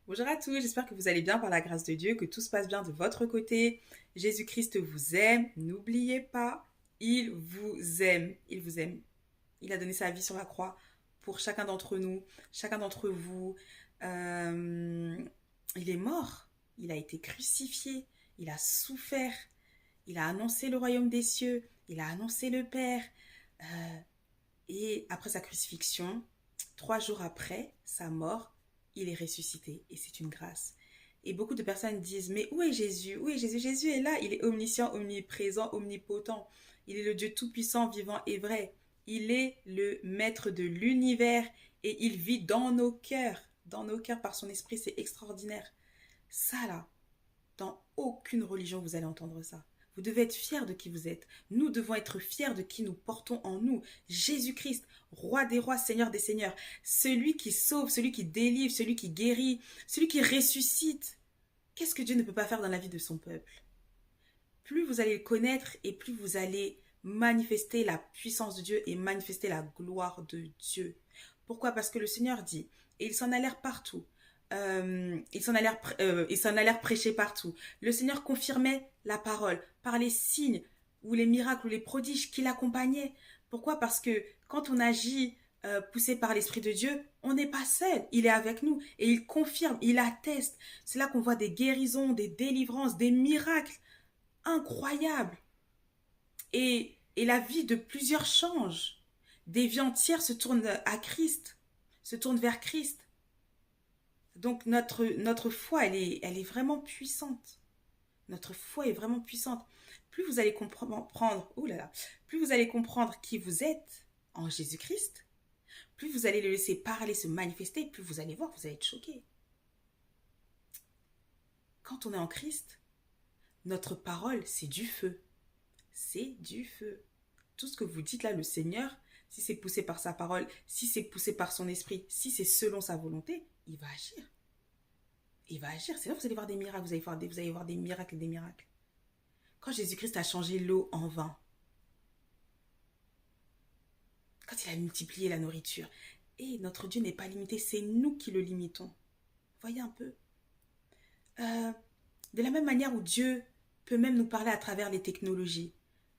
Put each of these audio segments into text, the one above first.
Bonjour à tous, j'espère que vous allez bien par la grâce de Dieu, que tout se passe bien de votre côté. Jésus-Christ vous aime, n'oubliez pas, il vous aime, il vous aime. Il a donné sa vie sur la croix pour chacun d'entre nous, chacun d'entre vous. Euh, il est mort, il a été crucifié, il a souffert, il a annoncé le royaume des cieux, il a annoncé le Père. Euh, et après sa crucifixion, 3 jours après sa mort, il est ressuscité. Et c'est une grâce. Et beaucoup de personnes disent, mais où est Jésus? Où est Jésus? Jésus est là, il est omniscient, omniprésent, omnipotent. Il est le Dieu tout-puissant, vivant et vrai. Il est le maître de l'univers et il vit dans nos cœurs par son esprit, c'est extraordinaire. Ça là, dans aucune religion vous allez entendre ça. Vous devez être fiers de qui vous êtes. Nous devons être fiers de qui nous portons en nous. Jésus-Christ, roi des rois, seigneur des seigneurs. Celui qui sauve, celui qui délivre, celui qui guérit, celui qui ressuscite. Qu'est-ce que Dieu ne peut pas faire dans la vie de son peuple? Plus vous allez le connaître et plus vous allez manifester la puissance de Dieu et manifester la gloire de Dieu. Pourquoi? Parce que le Seigneur dit, et ils s'en allèrent partout, ils s'en allèrent prêcher partout. Le Seigneur confirmait la parole par les signes ou les miracles ou les prodiges qui l'accompagnaient. Pourquoi? Parce que quand on agit poussé par l'Esprit de Dieu, on n'est pas seul. Il est avec nous et il confirme, il atteste. C'est là qu'on voit des guérisons, des délivrances, des miracles incroyables. Et la vie de plusieurs change. Des vies entières se tournent à Christ, se tournent vers Christ. Donc notre foi, elle est vraiment puissante. Notre foi est vraiment puissante. Plus vous allez comprendre, oh là là, plus vous allez comprendre qui vous êtes en Jésus-Christ, plus vous allez le laisser parler, se manifester, plus vous allez voir, vous allez être choqué. Quand on est en Christ, notre parole, c'est du feu. C'est du feu. Tout ce que vous dites là, le Seigneur, si c'est poussé par sa parole, si c'est poussé par son esprit, si c'est selon sa volonté, il va agir. Il va agir. C'est là que vous allez voir des miracles. Vous allez voir des miracles et des miracles. Quand Jésus-Christ a changé l'eau en vin, quand il a multiplié la nourriture, et notre Dieu n'est pas limité, c'est nous qui le limitons. Voyez un peu. Euh, de la même manière où Dieu peut même nous parler à travers les technologies.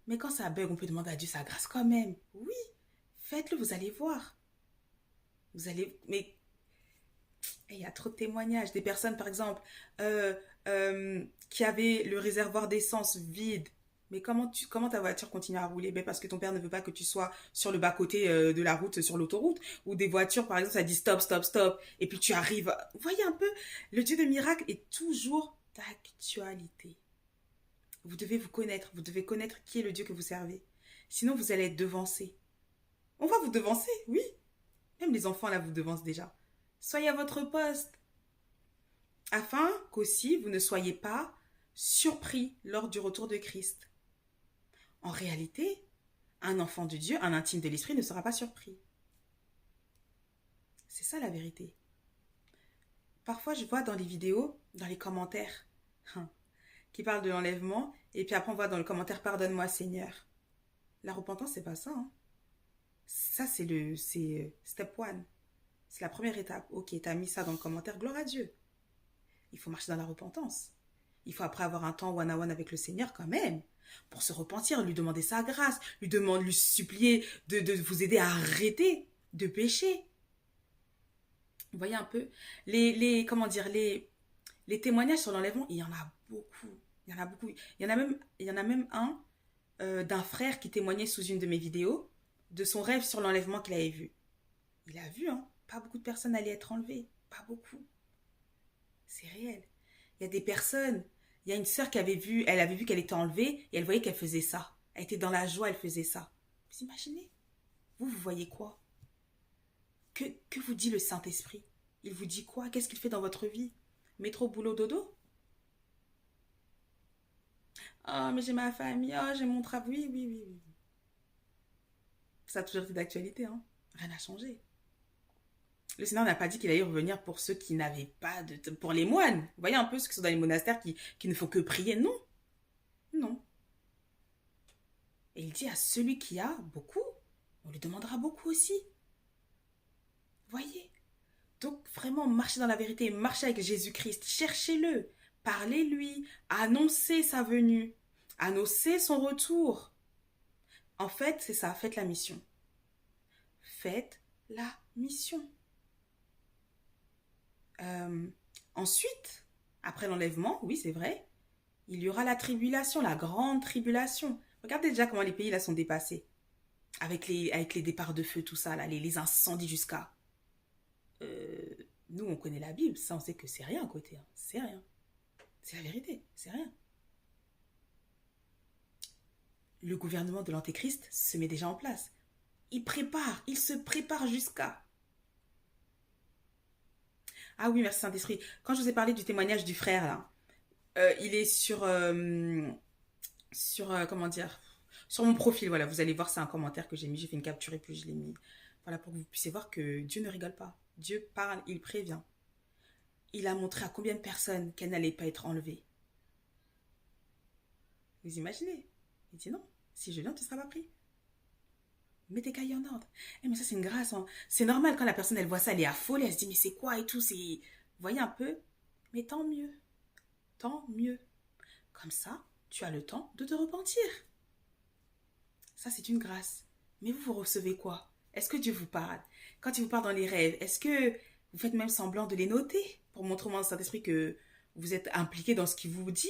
Mais quand ça bug, on peut demander à Dieu sa grâce quand même. Oui, faites-le, vous allez voir. Vous allez... Mais il y a trop de témoignages. Des personnes, par exemple, euh, qui avaient le réservoir d'essence vide. Mais comment ta voiture continue à rouler? Ben parce que ton père ne veut pas que tu sois sur le bas-côté de la route, sur l'autoroute. Ou des voitures, par exemple, ça dit stop, stop, stop. Et puis tu arrives. Vous voyez un peu, le Dieu de miracle est toujours d'actualité. Vous devez vous connaître. Vous devez connaître qui est le Dieu que vous servez. Sinon, vous allez être devancé. On va vous devancer, oui. Même les enfants, là, vous devancent déjà. Soyez à votre poste, afin qu'aussi vous ne soyez pas surpris lors du retour de Christ. En réalité, un enfant de Dieu, un intime de l'esprit ne sera pas surpris. C'est ça la vérité. Parfois, je vois dans les vidéos, dans les commentaires, qui parlent de l'enlèvement, et puis après on voit dans le commentaire pardonne-moi Seigneur. La repentance, c'est pas ça. Ça, c'est step one. C'est la première étape. Ok, t'as mis ça dans le commentaire, gloire à Dieu. Il faut marcher dans la repentance. Il faut après avoir un temps one-on-one avec le Seigneur quand même, pour se repentir, lui demander sa grâce, lui supplier de vous aider à arrêter de pécher. Vous voyez un peu comment dire, les témoignages sur l'enlèvement, il y en a beaucoup. Il y en a beaucoup. Il y en a même un d'un frère qui témoignait sous une de mes vidéos de son rêve sur l'enlèvement qu'il avait vu. Il a vu, pas beaucoup de personnes allaient être enlevées. Pas beaucoup. C'est réel. Il y a des personnes, il y a une sœur qui avait vu, elle avait vu qu'elle était enlevée et elle voyait qu'elle faisait ça. Elle était dans la joie, elle faisait ça. Vous imaginez? Vous voyez quoi? Que vous dit le Saint-Esprit? Il vous dit quoi? Qu'est-ce qu'il fait dans votre vie? Métro, boulot, dodo? Ah, mais j'ai ma famille, ah, j'ai mon travail. Oui, oui, oui, oui. Ça a toujours été d'actualité, Rien n'a changé. Le Seigneur n'a pas dit qu'il allait revenir pour ceux qui n'avaient pas de... Pour les moines. Vous voyez un peu ceux qui sont dans les monastères qui ne font que prier. Non, non. Et il dit à celui qui a beaucoup, on lui demandera beaucoup aussi. Voyez, Donc vraiment, marchez dans la vérité, marchez avec Jésus-Christ, cherchez-le, parlez-lui, annoncez sa venue, annoncez son retour. En fait, c'est ça, faites la mission. Faites la mission. Euh, Ensuite, après l'enlèvement, oui, c'est vrai, il y aura la tribulation, la grande tribulation. Regardez déjà comment les pays là sont dépassés. Avec les départs de feu, tout ça, là, les incendies jusqu'à. Euh, Nous, on connaît la Bible, ça, on sait que c'est rien à côté. Hein. C'est rien. C'est la vérité, c'est rien. Le gouvernement de l'Antéchrist se met déjà en place. Il se prépare jusqu'à. Ah oui, merci Saint-Esprit. Quand je vous ai parlé du témoignage du frère, là, il est comment dire, sur mon profil, voilà, vous allez voir, c'est un commentaire que j'ai mis, j'ai fait une capture et puis je l'ai mis. Voilà, pour que vous puissiez voir que Dieu ne rigole pas. Dieu parle, il prévient. Il a montré à combien de personnes qu'elles n'allaient pas être enlevées. Vous imaginez? Il dit non, si je viens, tu ne seras pas pris. Mets tes cahiers en ordre. Mais ça, c'est une grâce. Hein. C'est normal quand la personne, elle voit ça, elle est affolée, elle se dit, mais c'est quoi et tout, c'est... Vous voyez un peu? Mais tant mieux. Tant mieux. Comme ça, tu as le temps de te repentir. Ça, c'est une grâce. Mais vous recevez quoi? Est-ce que Dieu vous parle? Quand il vous parle dans les rêves, est-ce que vous faites même semblant de les noter pour montrer au Saint-Esprit que vous êtes impliqué dans ce qu'il vous dit?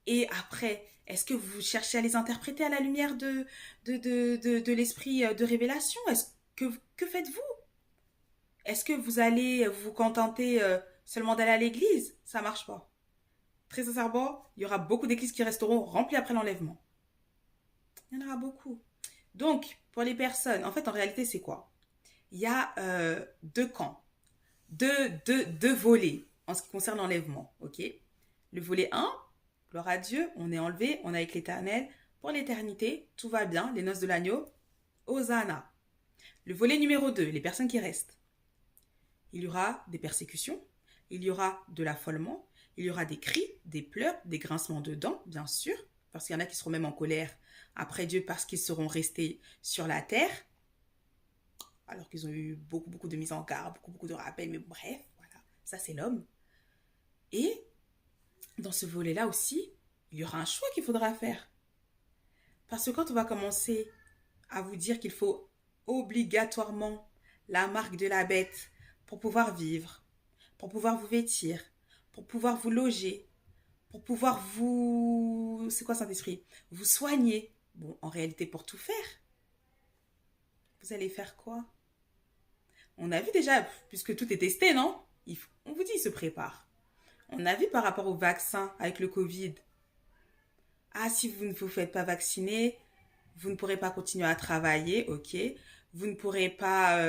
Et après, est-ce que vous cherchez à les interpréter à la lumière de l'esprit de révélation? Que faites-vous? Est-ce que vous allez vous contenter seulement d'aller à l'église? Ça ne marche pas. Très sincèrement, il y aura beaucoup d'églises qui resteront remplies après l'enlèvement. Il y en aura beaucoup. Donc, pour les personnes, en fait, en réalité, c'est quoi? Il y a deux camps, deux volets en ce qui concerne l'enlèvement. Ok. Le volet 1, gloire à Dieu, on est enlevé, on est avec l'Éternel. Pour l'éternité, tout va bien, les noces de l'agneau, Hosanna. Le volet numéro 2, les personnes qui restent. Il y aura des persécutions, il y aura de l'affolement, il y aura des cris, des pleurs, des grincements de dents, bien sûr, parce qu'il y en a qui seront même en colère après Dieu parce qu'ils seront restés sur la terre, alors qu'ils ont eu beaucoup de mises en garde, beaucoup de rappels, mais bref, voilà, ça c'est l'homme. Et dans ce volet-là aussi, il y aura un choix qu'il faudra faire. Parce que quand on va commencer à vous dire qu'il faut obligatoirement la marque de la bête pour pouvoir vivre, pour pouvoir vous vêtir, pour pouvoir vous loger, pour pouvoir vous... C'est quoi Saint-Esprit? Vous soigner. Bon, en réalité, pour tout faire, vous allez faire quoi? On a vu déjà, puisque tout est testé, non? On vous dit, il se prépare. On a vu par rapport au vaccin avec le Covid. Ah, si vous ne vous faites pas vacciner, vous ne pourrez pas continuer à travailler, ok. Vous ne pourrez pas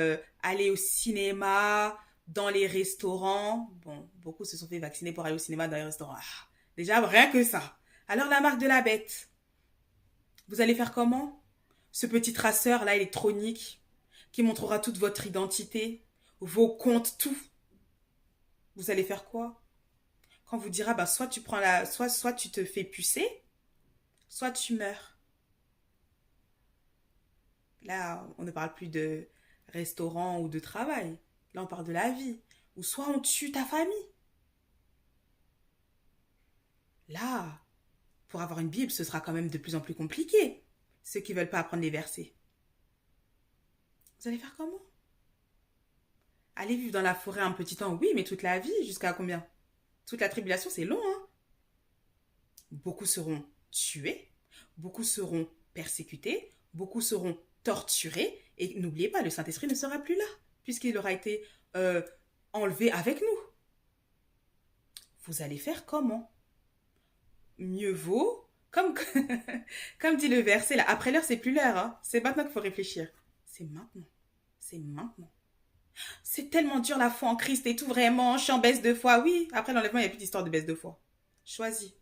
aller au cinéma, dans les restaurants. Bon, beaucoup se sont fait vacciner pour aller au cinéma, dans les restaurants. Ah, déjà, rien que ça. Alors, la marque de la bête. Vous allez faire comment? Ce petit traceur là électronique qui montrera toute votre identité, vos comptes, tout. Vous allez faire quoi? Quand vous dira, bah, soit tu prends soit tu te fais pucer, soit tu meurs. Là, on ne parle plus de restaurant ou de travail. Là, on parle de la vie. Ou soit on tue ta famille. Là, pour avoir une Bible, ce sera quand même de plus en plus compliqué. Ceux qui ne veulent pas apprendre les versets. Vous allez faire comment? Aller vivre dans la forêt un petit temps, oui, mais toute la vie, jusqu'à combien? Toute la tribulation, c'est long, hein? Beaucoup seront tués, beaucoup seront persécutés, beaucoup seront torturés, et n'oubliez pas, le Saint-Esprit ne sera plus là, puisqu'il aura été enlevé avec nous. Vous allez faire comment? Mieux vaut, comme dit le verset, là, après l'heure, c'est plus l'heure, hein? C'est maintenant qu'il faut réfléchir. C'est maintenant. C'est maintenant. C'est tellement dur la foi en Christ et tout, vraiment, je suis en baisse de foi. Oui, après l'enlèvement, il n'y a plus d'histoire de baisse de foi. Choisis.